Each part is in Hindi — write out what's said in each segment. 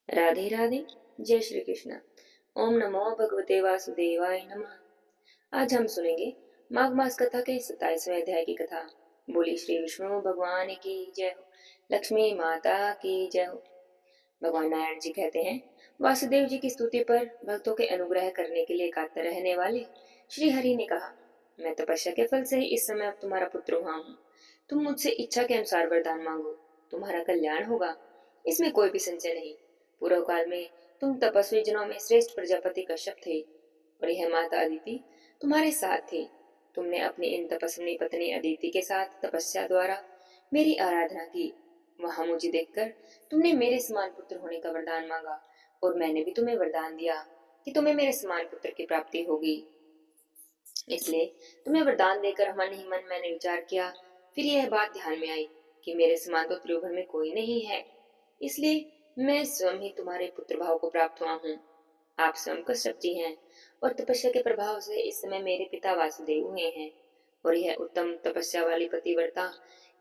राधे राधे। जय श्री कृष्ण। ओम नमो भगवते वासुदेवाय नमः। आज हम सुनेंगे माघ मास कथा के 27वें अध्याय की कथा। बोली श्री विष्णु भगवान की जय हो, लक्ष्मी माता की जय हो। भगवान नारायण जी कहते हैं, वासुदेव जी की स्तुति पर भक्तों के अनुग्रह करने के लिए कातर रहने वाले श्री हरि ने कहा, मैं तपस्या के फल से ही इस समय अब तुम्हारा पुत्र हुआ हूँ। तुम मुझसे इच्छा के अनुसार वरदान मांगो, तुम्हारा कल्याण होगा, इसमें कोई भी संशय नहीं। पूर्व काल में तुम तपस्वी जनों में श्रेष्ठ प्रजापति कश्यप थे और यह माता अदिति तुम्हारे साथ थे। तुमने अपनी इन तपस्विनी पत्नी अदिति के साथ तपस्या द्वारा मेरी आराधना की। वहां मुझे देखकर तुमने मेरे समान पुत्र होने का वरदान मांगा और मैंने भी तुम्हें वरदान दिया कि तुम्हें मेरे समान पुत्र की प्राप्ति होगी। इसलिए तुम्हें वरदान देकर मन ही मन मैंने विचार किया। फिर यह बात ध्यान में आई कि मेरे समान तो त्रिभुवन में कोई नहीं है, इसलिए मैं स्वयं ही तुम्हारे पुत्र भाव को प्राप्त हुआ हूँ। आप स्वयं कश्यप जी हैं और तपस्या के प्रभाव से इस समय मेरे पिता वासुदेव हुए हैं और यह उत्तम तपस्या वाली पतिव्रता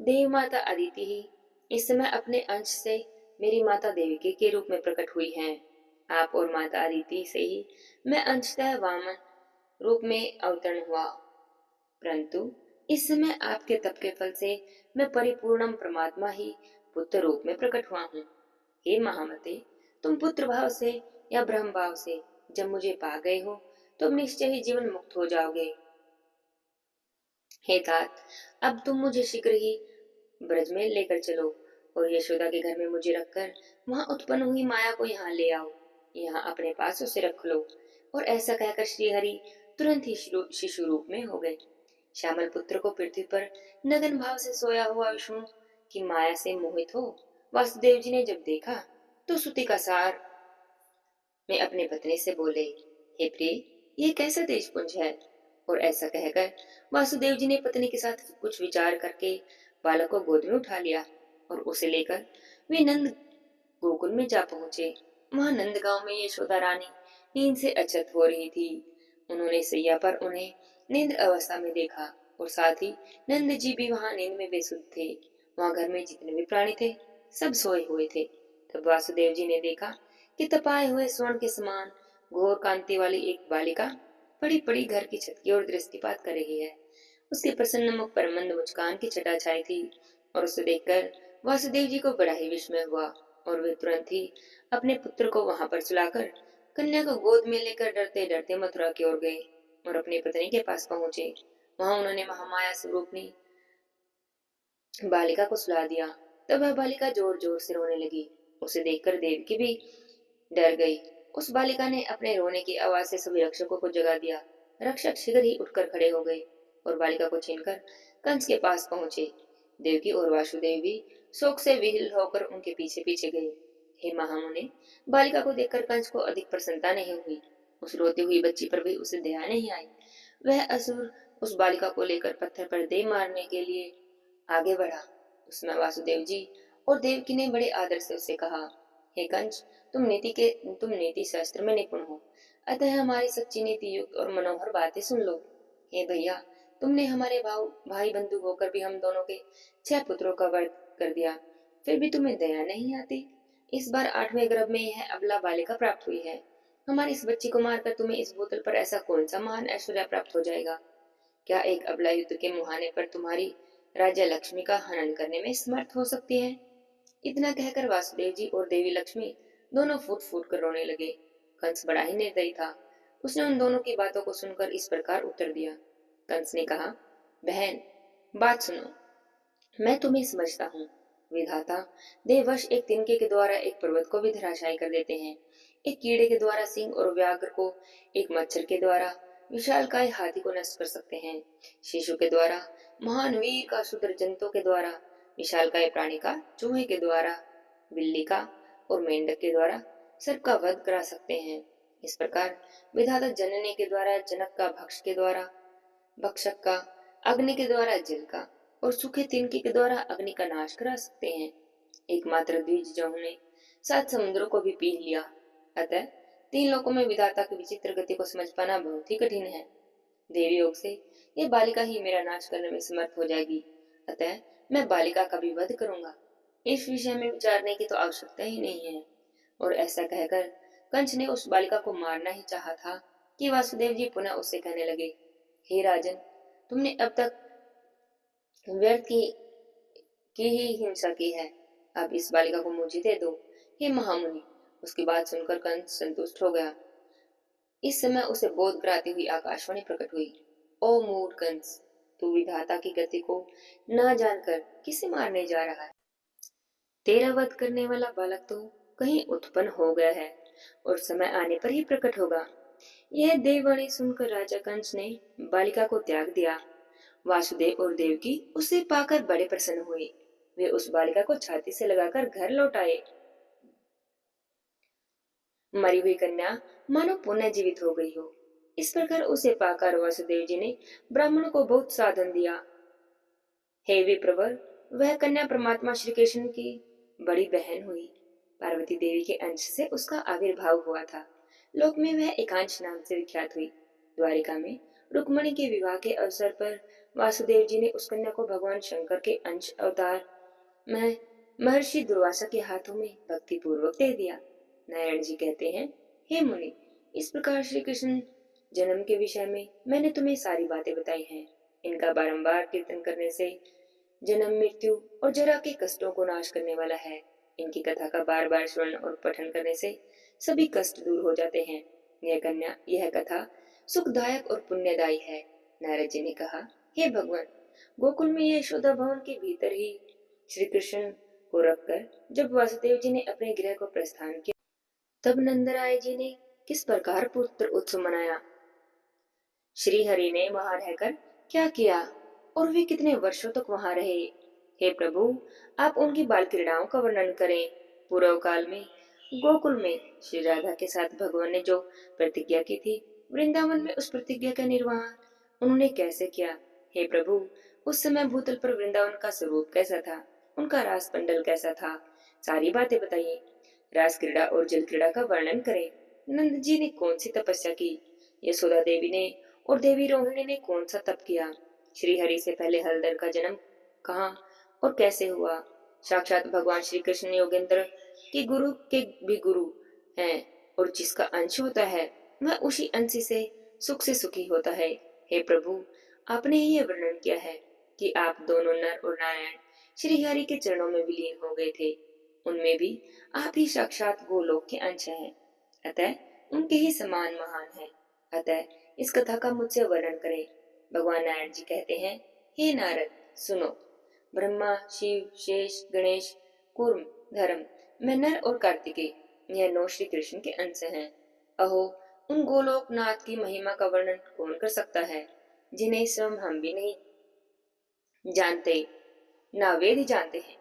देव माता अदिति ही इस समय अपने अंश से मेरी माता देविकी के रूप में प्रकट हुई हैं। आप और माता अदिति से ही मैं अंशतः वामन रूप में अवतरण हुआ, परंतु इस समय आपके तप के फल से मैं परिपूर्णम परमात्मा ही पुत्र रूप में प्रकट हुआ हूँ। हे महामते, तुम पुत्र भाव से या ब्रह्म भाव से जब मुझे पा गए हो तो निश्चय ही जीवन मुक्त हो जाओगे। हे तात, अब तुम मुझे शीघ्र ही ब्रज में लेकर चलो और यशोदा के घर में मुझे रखकर वहां उत्पन्न हुई माया को यहाँ ले आओ। यहाँ अपने पास उसे रख लो। और ऐसा कहकर श्रीहरि तुरंत ही शिशु रूप में हो गए। श्यामल पुत्र को पृथ्वी पर नगन भाव से सोया हुआ विष्णु की माया से मोहित हो वासुदेव जी ने जब देखा तो सुति का सार में अपने पत्नी से बोले, हे प्रिय, ये कैसा तेजपुंज है। और ऐसा कहकर वासुदेव जी ने पत्नी के साथ कुछ विचार करके बालक को गोद में उठा लिया और उसे लेकर वे नंद गोकुल में जा पहुंचे। वहां नंद गांव में यशोदा रानी नींद से अचत हो रही थी। उन्होंने सैया पर उन्हें नींद अवस्था में देखा और साथ ही नंद जी भी वहां नींद में बेसुध थे। वहां घर में जितने भी प्राणी थे सब सोए हुए थे। तब वासुदेव जी ने देखा कि तपाए हुए स्वर्ण के समान घोर कांति वाली एक बालिका पड़ी पड़ी घर की छत की ओर दृष्टिपात कर रही है। उसके प्रसन्न मुख पर मंद मुस्कान की छटा छाई थी और उसे देखकर वासुदेव जी को बड़ा ही विस्मय हुआ और वे तुरंत ही अपने पुत्र को वहां पर सुलाकर कन्या को गोद में लेकर डरते डरते मथुरा की ओर गए और अपनी पत्नी के पास पहुंचे। वहां उन्होंने महामाया स्वरूपनी बालिका को सुला दिया। तब वह बालिका जोर जोर से रोने लगी। उसे देखकर देवकी भी डर गई। उस बालिका ने अपने रोने की आवाज से सभी रक्षकों को जगा दिया। रक्षक शीघ्र ही उठकर खड़े हो गए और बालिका को छीनकर कंस के पास पहुंचे। देवकी और वासुदेव भी शोक से विह्वल होकर उनके पीछे पीछे गए। हे महामुने, बालिका को देखकर कंस को अधिक प्रसन्नता नहीं हुई। उस रोती हुई बच्ची पर भी उसे दया नहीं आई। वह असुर उस बालिका को लेकर पत्थर पर दे मारने के लिए आगे बढ़ा। उसमें वासुदेव जी और देवकी ने बड़े आदर से उसे कहा, हे कंस, तुम नीति शास्त्र में निपुण हो, अतः हमारी सच्ची नीति युक्त और मनोहर बातें सुन लो। हे भैया, तुमने हमारे भाई बंधु होकर भी हम दोनों के 6 पुत्रों का वध कर दिया, फिर भी तुम्हें दया नहीं आती। इस बार 8वें गर्भ में यह अबला बालिका प्राप्त हुई है। हमारी इस बच्ची को मारकर तुम्हें इस भूतल पर ऐसा कौन सा महान ऐश्वर्य प्राप्त हो जाएगा। क्या एक अबला युद्ध के मुहाने पर तुम्हारी राज्य लक्ष्मी का हनन करने में समर्थ हो सकती है। इतना कहकर वासुदेव जी और देवी लक्ष्मी दोनों फूट फूट कर रोने लगे। कंस बड़ा ही निर्दयी था। उसने उन दोनों की बातों को सुनकर इस प्रकार उत्तर दिया। कंस ने कहा, बहन, बात सुनो, मैं तुम्हें समझता हूँ। विधाता देववश एक तिनके के द्वारा एक पर्वत को भी धराशायी कर देते हैं, एक कीड़े के द्वारा सिंह और व्याघ्र को, एक मच्छर के द्वारा विशालकाय हाथी को नष्ट कर सकते हैं, शिशु के द्वारा महान वीर का, शूद्र जंतु के द्वारा विशालकाय प्राणी का, चूहे के द्वारा बिल्ली का और मेंढक के द्वारा सर्प का वध करा सकते हैं। इस प्रकार विधाता जननी के द्वारा जनक का, भक्ष के द्वारा भक्षक का, अग्नि के द्वारा जल का और सूखे तिनके के द्वारा अग्नि का नाश करा सकते हैं। एकमात्र द्विज जो ने 7 समुद्रों को भी पी लिया। अतः 3 लोकों में विधाता की विचित्र गति को समझ पाना बहुत ही कठिन है। देवी योग से ये बालिका ही मेरा नाश करने में समर्थ हो जाएगी, अतः मैं बालिका का भी वध करूंगा। इस विषय में विचारने की तो आवश्यकता ही नहीं है। और ऐसा कहकर कंस ने उस बालिका को मारना ही चाहा था कि वासुदेव जी पुनः उससे कहने लगे, हे राजन, तुमने अब तक व्यर्थ की ही हिंसा की है। अब इस बालिका को मुझे दे दो, हे महामुनि। उसकी बात सुनकर कंस संतुष्ट हो गया। इस समय उसे बोध कराती हुई आकाशवाणी प्रकट हुई। ओ मूढ़ कंस, तू विधाता की गति को ना जानकर किसे मारने जा रहा है? तेरा वध करने वाला बालक तो कहीं उत्पन्न हो गया है और समय आने पर ही प्रकट होगा। यह देववाणी सुनकर राजा कंस ने बालिका को त्याग दिया। वासुदेव और देवकी उसे पाकर बड़े प्रसन्न हुए। वे उस बालिका को छाती से लगाकर घर लौट आए। मरी हुई कन्या मानो पुनः जीवित हो गई हो। इस प्रकार उसे पाकर वासुदेव जी ने ब्राह्मणों को बहुत साधन दिया। हे विप्रवर, वह कन्या परमात्मा श्री कृष्ण की बड़ी बहन हुई। पार्वती देवी के अंश से उसका आविर्भाव हुआ था। लोक में वह एकांश नाम से विख्यात हुई। द्वारिका में रुक्मणी के विवाह के अवसर पर वासुदेव जी ने उस कन्या को भगवान शंकर के अंश अवतार में महर्षि दुर्वासा के हाथों में भक्ति पूर्वक दे दिया। नारायण जी कहते हैं, हे मुनि, इस प्रकार श्री कृष्ण जन्म के विषय में मैंने तुम्हें सारी बातें बताई हैं। इनका बारंबार कीर्तन करने से जन्म, मृत्यु और जरा के कष्टों को नाश करने वाला है। इनकी कथा का बार बार श्रवण और पठन करने से सभी कष्ट दूर हो जाते हैं। यह कथा सुखदायक और पुण्यदायी है। नारद जी ने कहा, हे भगवान, गोकुल में यशोदा भवन के भीतर ही श्री कृष्ण को रखकर जब वासुदेव जी ने अपने गृह को प्रस्थान किया, तब नंदराय जी ने किस प्रकार पुत्र उत्सव मनाया, श्री हरि ने वहां रहकर क्या किया और वे कितने वर्षों तक वहां रहे। हे प्रभु, आप उनकी बाल क्रीड़ाओं का वर्णन करें। पूर्व काल में गोकुल में श्री राधा के साथ भगवान ने जो प्रतिज्ञा की थी, वृंदावन में उस प्रतिज्ञा का निर्वहन उन्होंने कैसे किया। हे प्रभु, उस समय भूतल पर वृंदावन का स्वरूप कैसा था, उनका रास पंडल कैसा था, सारी बातें बताइए। रास क्रीड़ा और जल क्रीड़ा का वर्णन करें। नंद जी ने कौन सी तपस्या की, यशोदा देवी ने और देवी रोहिणी ने कौन सा तप किया, श्री हरि से पहले हलधर का जन्म कहाँ और कैसे हुआ। साक्षात भगवान श्री कृष्ण योगेंद्र के गुरु के भी गुरु हैं और जिसका अंश होता है वह उसी अंश से सुख से सुखी होता है। हे प्रभु, आपने ही यह वर्णन किया है कि आप दोनों नर और नारायण श्री हरि के चरणों में विलीन हो गए थे। उनमें भी आप ही साक्षात गोलोक के अंश हैं, अतः उनके ही समान महान है। अतः इस कथा का मुझसे वर्णन करें। भगवान नारायण जी कहते हैं, हे नारद, सुनो। ब्रह्मा, शिव, शेष, गणेश, कूर्म, धर्म, मैं नर और कार्तिकेय, यह 9 श्री कृष्ण के अंश हैं। अहो, उन गोलोक नाथ की महिमा का वर्णन कौन कर सकता है, जिन्हें स्वयं हम भी नहीं जानते, ना वेद जानते हैं,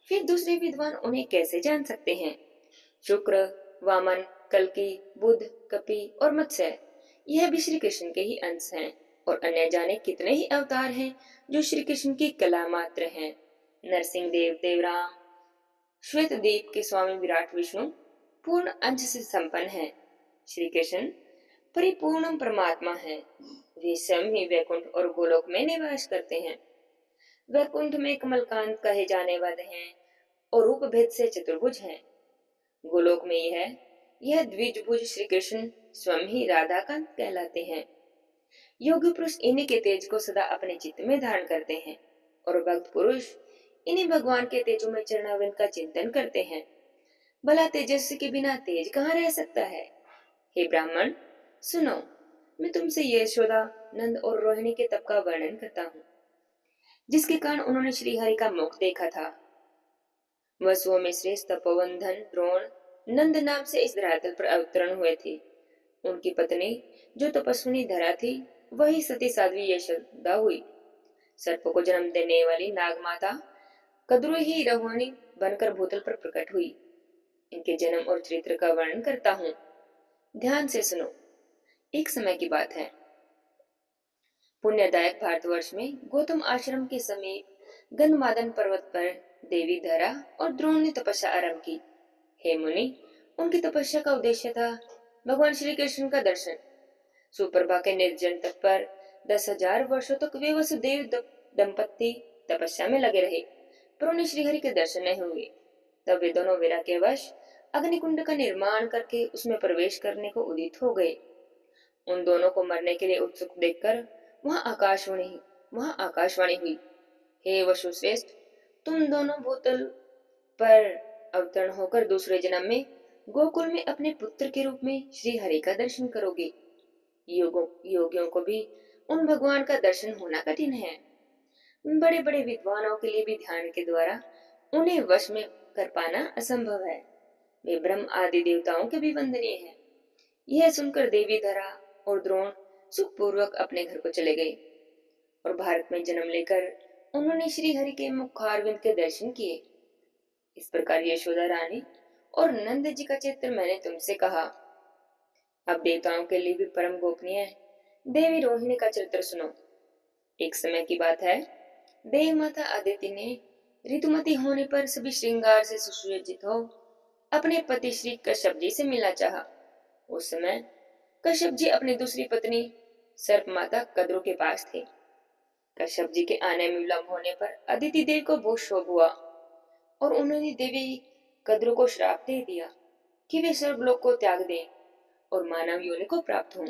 फिर दूसरे विद्वान उन्हें कैसे जान सकते हैं। शुक्र, वामन, कल्कि, बुध, कपि और मत्स्य, यह भी श्री कृष्ण के ही अंश हैं और अन्य जाने कितने ही अवतार हैं जो श्री कृष्ण की कला मात्र हैं। नरसिंह देव, देवराम, श्वेत द्वीप के स्वामी विराट विष्णु पूर्ण अंश से संपन्न है। श्री कृष्ण परिपूर्ण परमात्मा है। वे स्वयं ही वैकुंठ और गोलोक में निवास करते हैं। वैकुंठ में कमलकांत कहे जाने वाले हैं और रूप भेद से चतुर्भुज हैं। गोलोक में यह द्विजभुज श्री कृष्ण स्वयं ही राधाकांत कहलाते हैं। योगी पुरुष इन्हीं के तेज को सदा अपने चित्त में धारण करते हैं और भक्त पुरुष इन्हीं भगवान के तेजों में चरणाविंद का चिंतन करते हैं। भला तेजस्वी के बिना तेज कहाँ रह सकता है। हे ब्राह्मण, सुनो, मैं तुमसे यशोदा, नंद और रोहिणी के तप का वर्णन करता हूँ, जिसके कारण उन्होंने श्री हरि का मुख देखा था। वसुओं में श्रेष्ठ तपोवन धन द्रोण नंद नाम से इस धरातल पर अवतरण हुए थे। उनकी पत्नी जो तपस्विनी धरा थी, वही सती साध्वी यशोदा हुई। सर्प को जन्म देने वाली नाग माता कद्रु ही रोहिणी बनकर भूतल पर प्रकट हुई। इनके जन्म और चरित्र का वर्णन करता हूँ, ध्यान से सुनो। एक समय की बात है, पुण्यदायक भारतवर्ष में गौतम आश्रम के समीप गंधमादन पर्वत पर देवी धरा और द्रोण ने तपस्या आरंभ की। हे मुनि, उनकी तपस्या का उद्देश्य था भगवान श्री कृष्ण का दर्शन। सुप्रभा के निर्जन तट पर 10,000 वर्षों तक वे वसुदेव दंपत्ति तपस्या में लगे रहे, पर उन्हें श्रीहरि के दर्शन नहीं हुए। तब वे दोनों वैराग्यवश अग्निकुंड का निर्माण करके उसमें प्रवेश करने को उदित हो गए। उन दोनों को मरने के लिए उत्सुक देखकर वहां आकाशवाणी हुई, हे वसुश्रेष्ठ, तुम दोनों भूतल पर अवतरण होकर दूसरे जन्म में गोकुल में अपने पुत्र के रूप में श्री हरि का दर्शन करोगे। योगियों को भी उन भगवान का दर्शन होना कठिन है। बड़े बड़े विद्वानों के लिए भी ध्यान के द्वारा उन्हें वश में कर पाना असंभव है। वे ब्रह्म आदि देवताओं के भी वंदनीय हैं। यह सुनकर देवी धरा और द्रोण सुखपूर्वक अपने घर को चले गए और भारत में जन्म लेकर उन्होंने श्री हरि के मुखारविंद के दर्शन किए। इस प्रकार यशोदा रानी और नंद जी का चित्र मैंने तुमसे कहा। अब देवताओं के लिए भी परम गोपनीय देवी रोहिणी का चरित्र सुनो। एक समय की बात है, देव माता अदिति ने ऋतुमती होने पर सभी श्रृंगार से सुसज्जित हो अपने पति श्री कश्यप जी से मिलना चाहा। उस समय कश्यप जी अपनी दूसरी पत्नी सर्प माता कद्रू के पास थे। कश्यप जी के आने में विलंब होने पर अदिति देव को बहुत शोक हुआ और उन्होंने देवी कद्रू को श्राप दे दिया कि वे स्वर्गलोक को त्याग दें और मानव योनि को प्राप्त हों।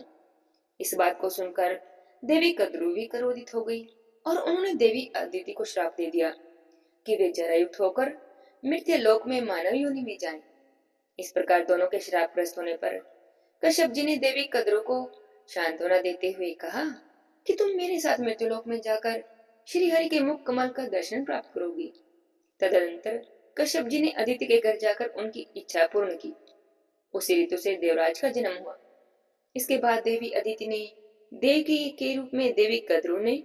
इस बात को सुनकर देवी कद्रू भी क्रोधित हो गई और उन्होंने देवी अदिति को श्राप दे दिया कि वे जरायुक्त होकर मृत्यु लोक में मानव योनि में जाएं। इस प्रकार दोनों के श्रापग्रस्त होने पर कश्यप जी ने देवी कद्रू को सांत्वना देते हुए कहा कि तुम मेरे साथ मृत्युलोक में जाकर श्री हरि के मुख कमल का दर्शन प्राप्त करोगी। तदनंतर कश्यप जी ने अदिति के घर जाकर उनकी इच्छा पूर्ण की। उसी ऋतु से देवराज का जन्म हुआ। इसके बाद देवी अदिति ने देवकी के रूप में, देवी कद्रू ने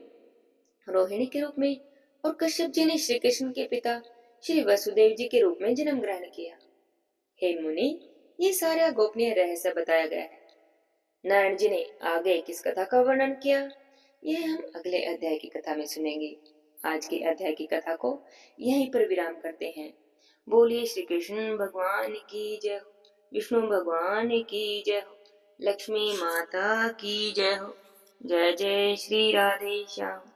रोहिणी के रूप में और कश्यप जी ने श्री कृष्ण के पिता श्री वसुदेव जी के रूप में जन्म ग्रहण किया। हे मुनि, ये सारा गोपनीय रहस्य बताया गया है। नारायण जी ने आगे किस कथा का वर्णन किया, यह हम अगले अध्याय की कथा में सुनेंगे। आज के अध्याय की कथा को यहीं पर विराम करते हैं। बोलिए श्री कृष्ण भगवान की जय हो, विष्णु भगवान की जय हो, लक्ष्मी माता की जय हो। जय जय श्री राधे श्याम।